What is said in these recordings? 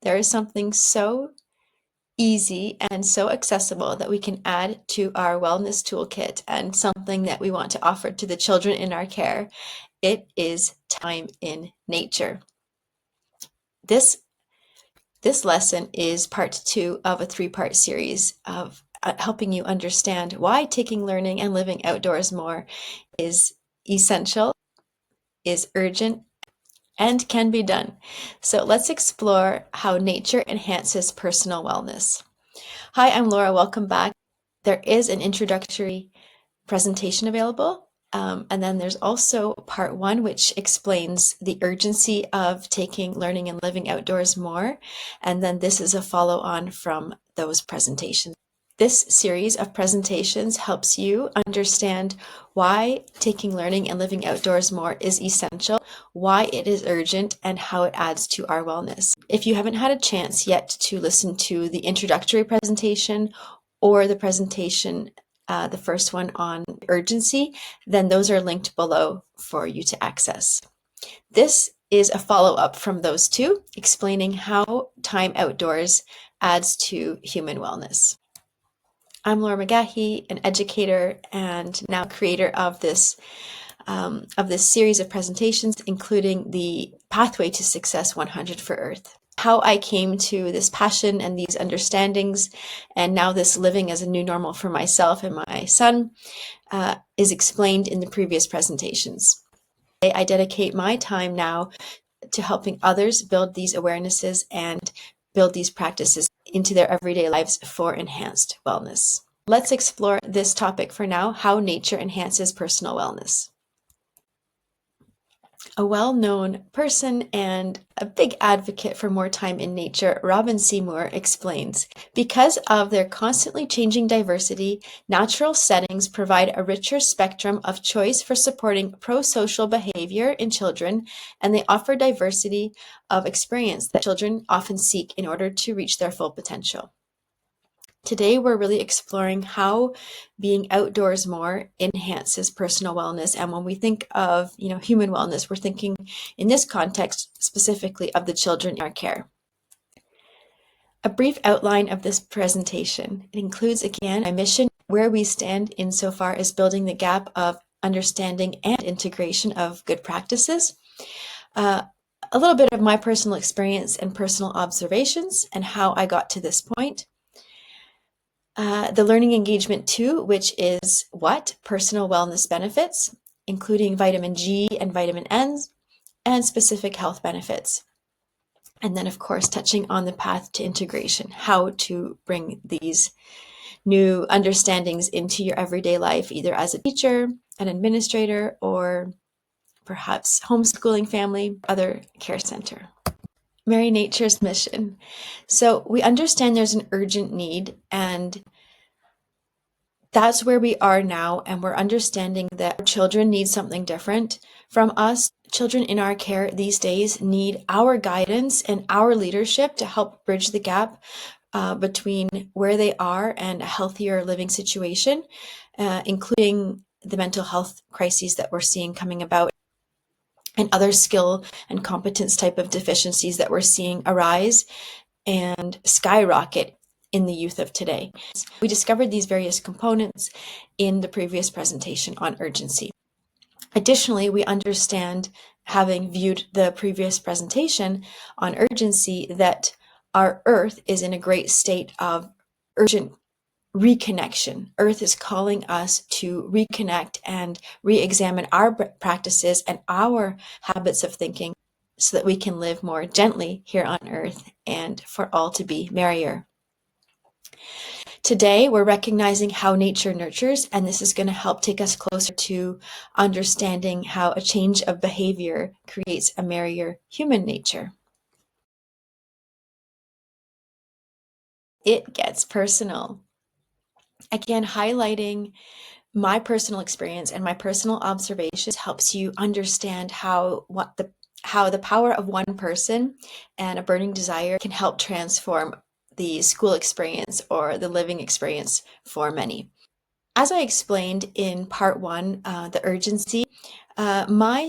There is something so easy and so accessible that we can add to our wellness toolkit and something that we want to offer to the children in our care. It is time in nature. This lesson is part 2 of a 3-part series of helping you understand why taking learning and living outdoors more is essential, is urgent, and can be done. So let's explore how nature enhances personal wellness. Hi, I'm Laura. Welcome back. There is an introductory presentation available. And then there's also part 1, which explains the urgency of taking learning and living outdoors more. And then this is a follow-on from those presentations. This series of presentations helps you understand why taking learning and living outdoors more is essential, why it is urgent, and how it adds to our wellness. If you haven't had a chance yet to listen to the introductory presentation or the presentation, the first one on urgency, then those are linked below for you to access. This is a follow-up from those two, explaining how time outdoors adds to human wellness. I'm Laura McGahey, an educator and now creator of this series of presentations, including the Pathway to Success 100 for Earth. How I came to this passion and these understandings, and now this living as a new normal for myself and my son, is explained in the previous presentations. I dedicate my time now to helping others build these awarenesses and build these practices into their everyday lives for enhanced wellness. Let's explore this topic for now, how nature enhances personal wellness. A well-known person and a big advocate for more time in nature, Robin Seymour explains, because of their constantly changing diversity, natural settings provide a richer spectrum of choice for supporting pro-social behavior in children, and they offer diversity of experience that children often seek in order to reach their full potential. Today, we're really exploring how being outdoors more enhances personal wellness. And when we think of, human wellness, we're thinking in this context specifically of the children in our care. A brief outline of this presentation. It includes, again, my mission, where we stand insofar as building the gap of understanding and integration of good practices. A little bit of my personal experience and personal observations and how I got to this point. The learning engagement 2, which is what? Personal wellness benefits, including vitamin G and vitamin N, and specific health benefits. And then, of course, touching on the path to integration, how to bring these new understandings into your everyday life, either as a teacher, an administrator, or perhaps homeschooling family, other care center. Mary Nature's mission. So we understand there's an urgent need, and that's where we are now, and we're understanding that children need something different from us. Children in our care these days need our guidance and our leadership to help bridge the gap between where they are and a healthier living situation, including the mental health crises that we're seeing coming about and other skill and competence type of deficiencies that we're seeing arise and skyrocket in the youth of today. We discovered these various components in the previous presentation on urgency. Additionally, we understand, having viewed the previous presentation on urgency, that our Earth is in a great state of urgent reconnection. Earth is calling us to reconnect and re-examine our practices and our habits of thinking so that we can live more gently here on Earth and for all to be merrier. Today, we're recognizing how nature nurtures, and this is going to help take us closer to understanding how a change of behavior creates a merrier human nature. It gets personal. Again, highlighting my personal experience and my personal observations helps you understand how the power of one person and a burning desire can help transform the school experience or the living experience for many. As I explained in part 1, the urgency, my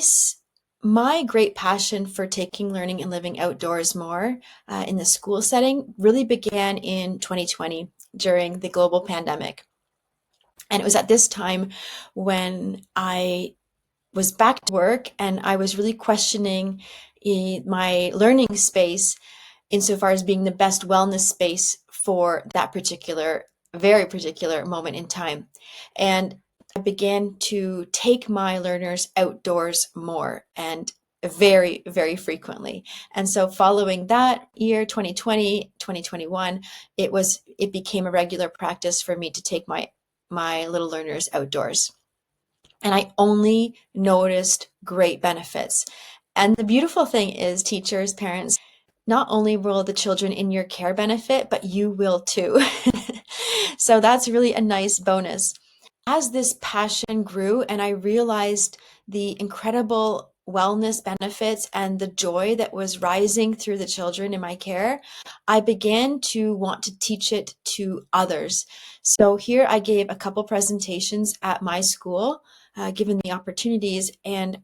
My great passion for taking learning and living outdoors more in the school setting really began in 2020 during the global pandemic. And it was at this time when I was back to work and I was really questioning my learning space insofar as being the best wellness space for that particular, very particular moment in time. And I began to take my learners outdoors more and very, very frequently. And so following that year, 2020, 2021, it became a regular practice for me to take my little learners outdoors. And I only noticed great benefits. And the beautiful thing is, teachers, parents, not only will the children in your care benefit, but you will too. So that's really a nice bonus. As this passion grew and I realized the incredible wellness benefits and the joy that was rising through the children in my care, I began to want to teach it to others. So here I gave a couple presentations at my school, given the opportunities, and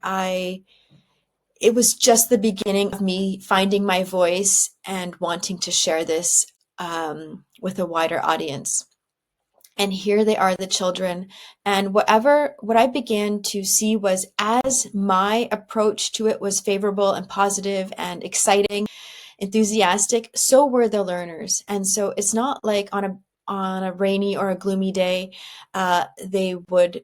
it was just the beginning of me finding my voice and wanting to share this with a wider audience. And here they are, the children. And what I began to see was, as my approach to it was favorable and positive and exciting, enthusiastic, so were the learners. And so it's not like on a rainy or a gloomy day, they would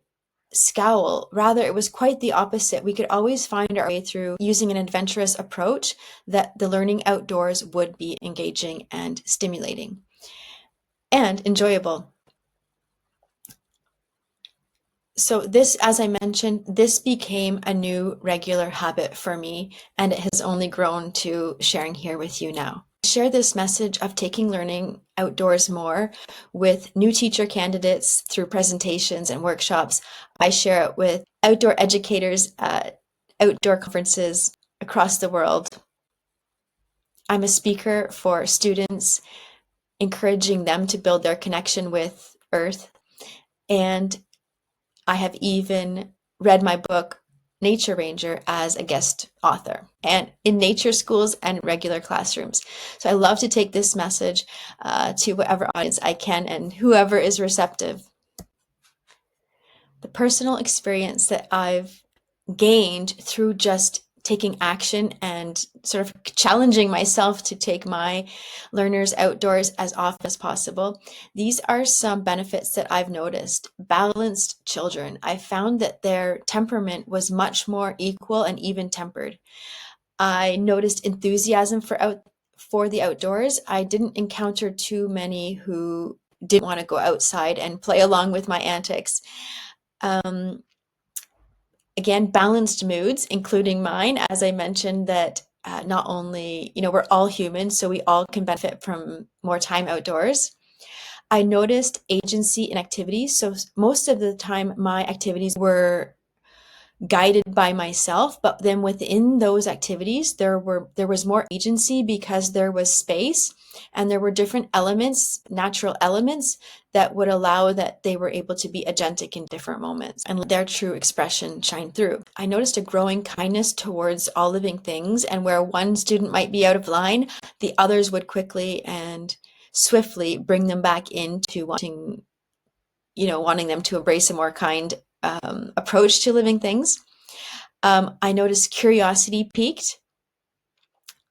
scowl. Rather, it was quite the opposite. We could always find our way through using an adventurous approach that the learning outdoors would be engaging and stimulating and enjoyable. So this, as I mentioned, this became a new regular habit for me, and it has only grown to sharing here with you now. I share this message of taking learning outdoors more with new teacher candidates through presentations and workshops. I share it with outdoor educators at outdoor conferences across the world. I'm a speaker for students, encouraging them to build their connection with Earth, and I have even read my book, Nature Ranger, as a guest author and in nature schools and regular classrooms. So I love to take this message to whatever audience I can and whoever is receptive. The personal experience that I've gained through just taking action and sort of challenging myself to take my learners outdoors as often as possible. These are some benefits that I've noticed. Balanced children. I found that their temperament was much more equal and even tempered. I noticed enthusiasm for the outdoors. I didn't encounter too many who didn't want to go outside and play along with my antics. Um, Again, balanced moods, including mine, as I mentioned, that not only, we're all human, so we all can benefit from more time outdoors. I noticed agency in activities. So most of the time, my activities were guided by myself, but then within those activities there was more agency because there was space and there were different elements, natural elements, that would allow that they were able to be agentic in different moments and let their true expression shine through. I noticed a growing kindness towards all living things, and where one student might be out of line, the others would quickly and swiftly bring them back into wanting them to embrace a more kind approach to living things. I noticed curiosity peaked.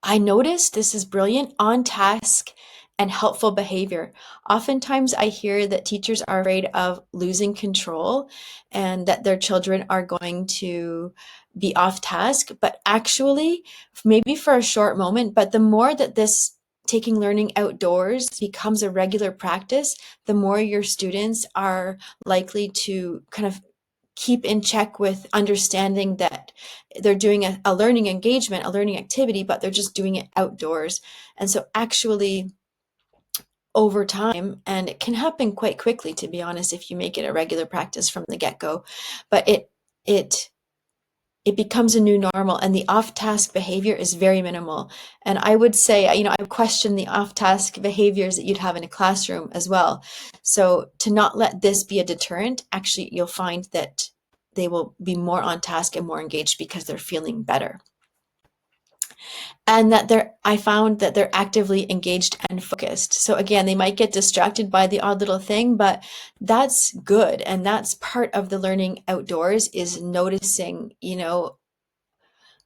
I noticed, this is brilliant, on task and helpful behavior. Oftentimes I hear that teachers are afraid of losing control and that their children are going to be off task, but actually, maybe for a short moment, but the more that this taking learning outdoors becomes a regular practice, the more your students are likely to kind of keep in check with understanding that they're doing a learning engagement, a learning activity, but they're just doing it outdoors. And so actually over time, and it can happen quite quickly, to be honest, if you make it a regular practice from the get-go, but it becomes a new normal, and the off-task behavior is very minimal. And I would say, I question the off-task behaviors that you'd have in a classroom as well. So to not let this be a deterrent, actually, you'll find that they will be more on task and more engaged because they're feeling better. And that I found that they're actively engaged and focused. So again, they might get distracted by the odd little thing, but that's good. And that's part of the learning outdoors, is noticing,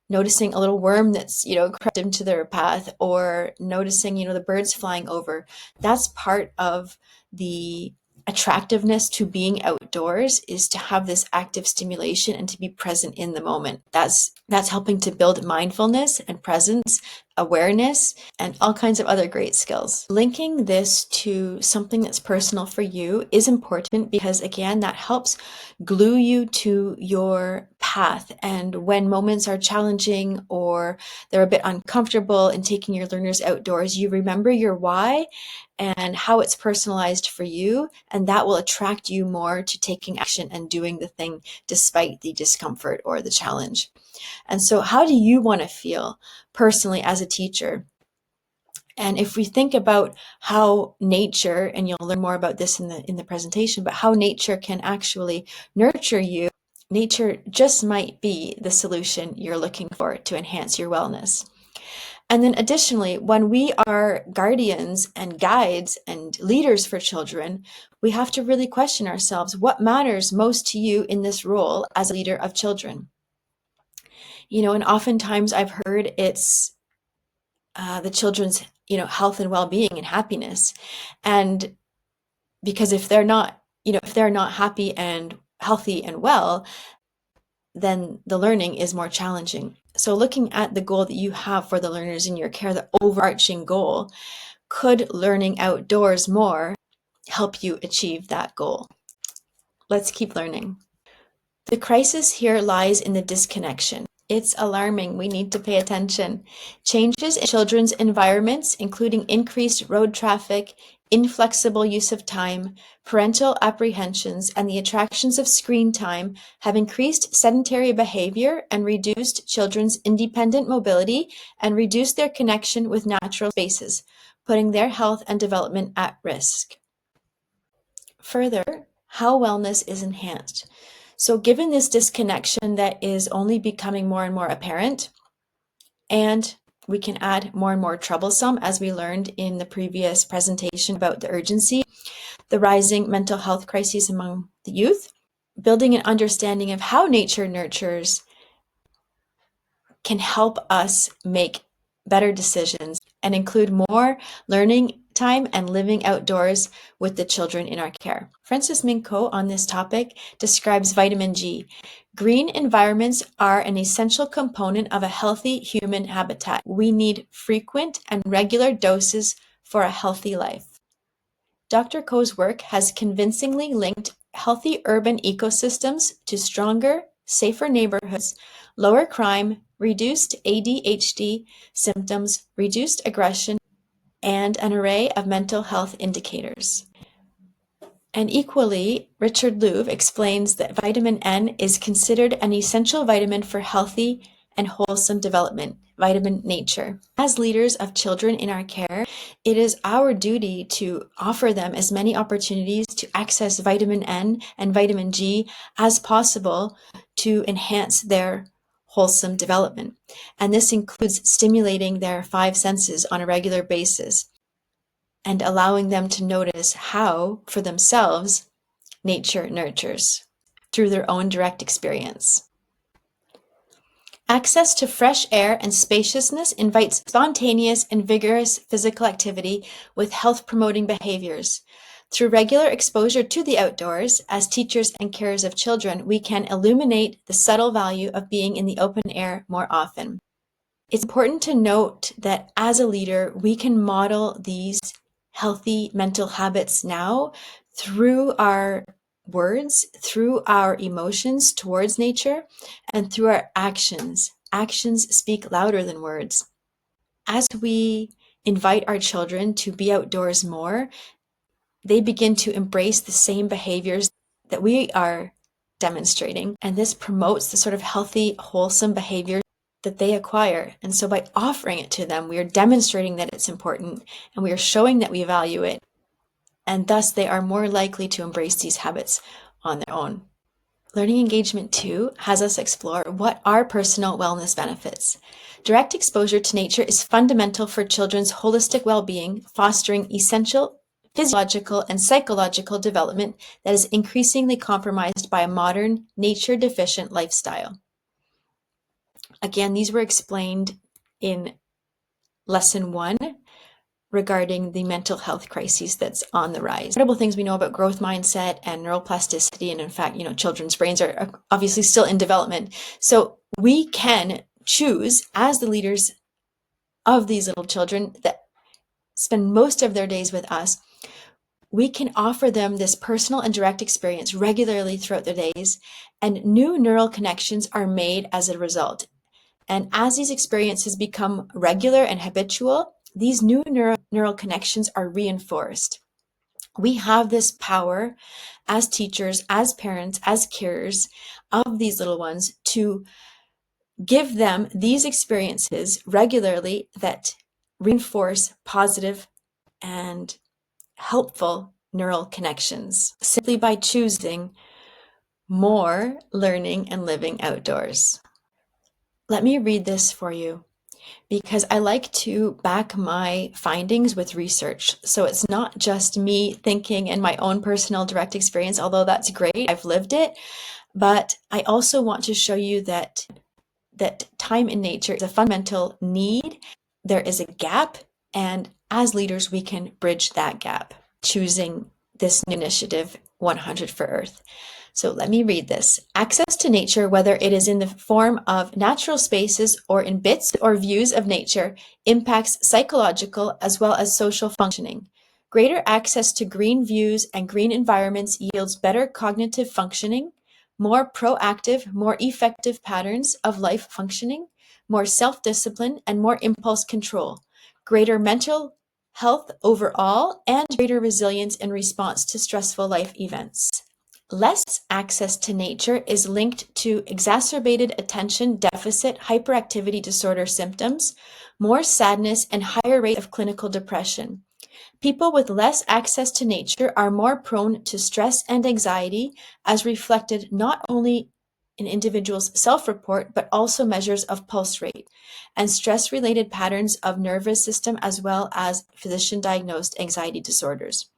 noticing a little worm that's, crept into their path, or noticing, the birds flying over. That's part of the attractiveness to being outdoors, is to have this active stimulation and to be present in the moment. That's helping to build mindfulness and presence, awareness, and all kinds of other great skills. Linking this to something that's personal for you is important, because again, that helps glue you to your path. And when moments are challenging or they're a bit uncomfortable in taking your learners outdoors, you remember your why and how it's personalized for you, and that will attract you more to taking action and doing the thing despite the discomfort or the challenge. And so how do you want to feel personally as a teacher? And if we think about how nature, and you'll learn more about this in the presentation, but how nature can actually nurture you, nature just might be the solution you're looking for to enhance your wellness. And then additionally, when we are guardians and guides and leaders for children, we have to really question ourselves, what matters most to you in this role as a leader of children? And oftentimes I've heard it's the children's, health and well-being and happiness. And because if they're not happy and healthy and well, then the learning is more challenging. So looking at the goal that you have for the learners in your care, the overarching goal, could learning outdoors more help you achieve that goal? Let's keep learning. The crisis here lies in the disconnection. It's alarming. We need to pay attention. Changes in children's environments, including increased road traffic, inflexible use of time, parental apprehensions, and the attractions of screen time, have increased sedentary behavior and reduced children's independent mobility and reduced their connection with natural spaces, putting their health and development at risk. Further, how wellness is enhanced. So given this disconnection that is only becoming more and more apparent, and we can add more and more troublesome, as we learned in the previous presentation about the urgency, the rising mental health crises among the youth, building an understanding of how nature nurtures can help us make better decisions and include more learning time and living outdoors with the children in our care. Francis Minko on this topic describes vitamin G. Green environments are an essential component of a healthy human habitat. We need frequent and regular doses for a healthy life. Dr. Ko's work has convincingly linked healthy urban ecosystems to stronger, safer neighborhoods, lower crime, reduced ADHD symptoms, reduced aggression, and an array of mental health indicators. And equally, Richard Louv explains that vitamin N is considered an essential vitamin for healthy and wholesome development, vitamin nature. As leaders of children in our care, it is our duty to offer them as many opportunities to access vitamin N and vitamin G as possible to enhance their wholesome development. And this includes stimulating their five senses on a regular basis and allowing them to notice how, for themselves, nature nurtures through their own direct experience. Access to fresh air and spaciousness invites spontaneous and vigorous physical activity with health-promoting behaviors. Through regular exposure to the outdoors, as teachers and carers of children, we can illuminate the subtle value of being in the open air more often. It's important to note that as a leader, we can model these healthy mental habits now through our words, through our emotions towards nature, and through our actions. Actions speak louder than words. As we invite our children to be outdoors more, they begin to embrace the same behaviors that we are demonstrating, and this promotes the sort of healthy, wholesome behavior that they acquire. And so by offering it to them, we are demonstrating that it's important, and we are showing that we value it, and thus they are more likely to embrace these habits on their own. Learning Engagement 2 has us explore what are personal wellness benefits. Direct exposure to nature is fundamental for children's holistic well-being, fostering essential physiological and psychological development that is increasingly compromised by a modern, nature-deficient lifestyle. Again, these were explained in Lesson 1 regarding the mental health crises that's on the rise. Incredible things we know about growth mindset and neuroplasticity, and in fact, children's brains are obviously still in development. So we can choose, as the leaders of these little children that spend most of their days with us, we can offer them this personal and direct experience regularly throughout their days, and new neural connections are made as a result. And as these experiences become regular and habitual, these new neural connections are reinforced. We have this power as teachers, as parents, as carers of these little ones to give them these experiences regularly that reinforce positive and helpful neural connections simply by choosing more learning and living outdoors. Let me read this for you, because I like to back my findings with research. So it's not just me thinking and my own personal direct experience, although that's great, I've lived it, but I also want to show you that time in nature is a fundamental need. There is a gap, and as leaders, we can bridge that gap, choosing this new initiative, 100 for Earth. So let me read this. Access to nature, whether it is in the form of natural spaces or in bits or views of nature, impacts psychological as well as social functioning. Greater access to green views and green environments yields better cognitive functioning, more proactive, more effective patterns of life functioning, more self-discipline, and more impulse control, greater mental health overall, and greater resilience in response to stressful life events. Less access to nature is linked to exacerbated attention deficit hyperactivity disorder symptoms, more sadness, and higher rate of clinical depression. People with less access to nature are more prone to stress and anxiety, as reflected not only in individuals' self-report, but also measures of pulse rate and stress-related patterns of nervous system, as well as physician-diagnosed anxiety disorders.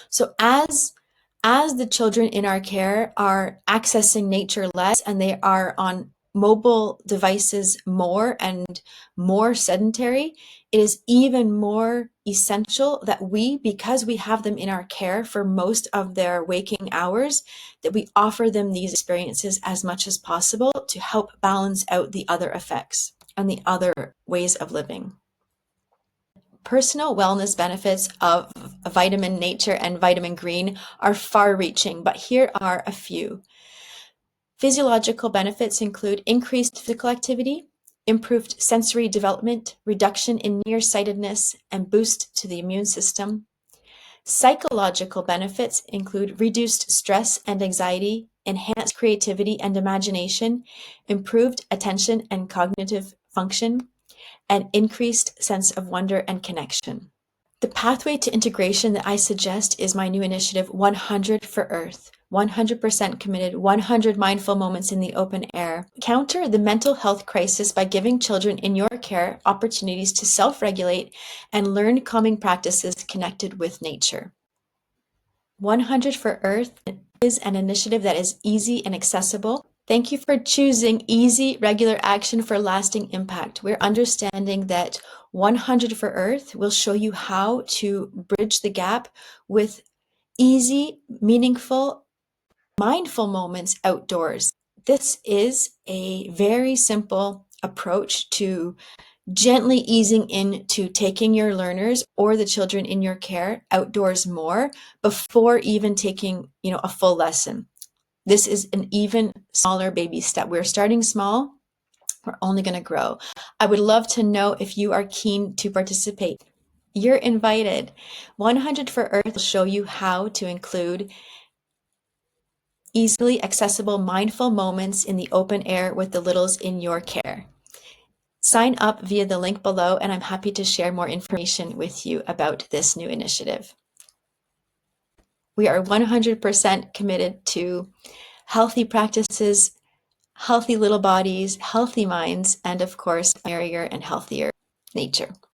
So as the children in our care are accessing nature less and they are on mobile devices more and more sedentary, it is even more essential that we, because we have them in our care for most of their waking hours, that we offer them these experiences as much as possible to help balance out the other effects and the other ways of living. Personal wellness benefits of vitamin nature and vitamin green are far-reaching, but here are a few. Physiological benefits include increased physical activity, improved sensory development, reduction in nearsightedness, and boost to the immune system. Psychological benefits include reduced stress and anxiety, enhanced creativity and imagination, improved attention and cognitive function, and increased sense of wonder and connection. The pathway to integration that I suggest is my new initiative, 100 for Earth. 100% committed, 100 mindful moments in the open air. Counter the mental health crisis by giving children in your care opportunities to self-regulate and learn calming practices connected with nature. 100 for Earth is an initiative that is easy and accessible. Thank you for choosing easy, regular action for lasting impact. We're understanding that 100 for Earth will show you how to bridge the gap with easy, meaningful, mindful moments outdoors. This is a very simple approach to gently easing into taking your learners or the children in your care outdoors more before even taking, a full lesson. This is an even smaller baby step. We're starting small. We're only going to grow. I would love to know if you are keen to participate. You're invited. 100 for Earth will show you how to include easily accessible mindful moments in the open air with the littles in your care. Sign up via the link below, and I'm happy to share more information with you about this new initiative. We are 100% committed to healthy practices, healthy little bodies, healthy minds, and of course, a merrier and healthier nature.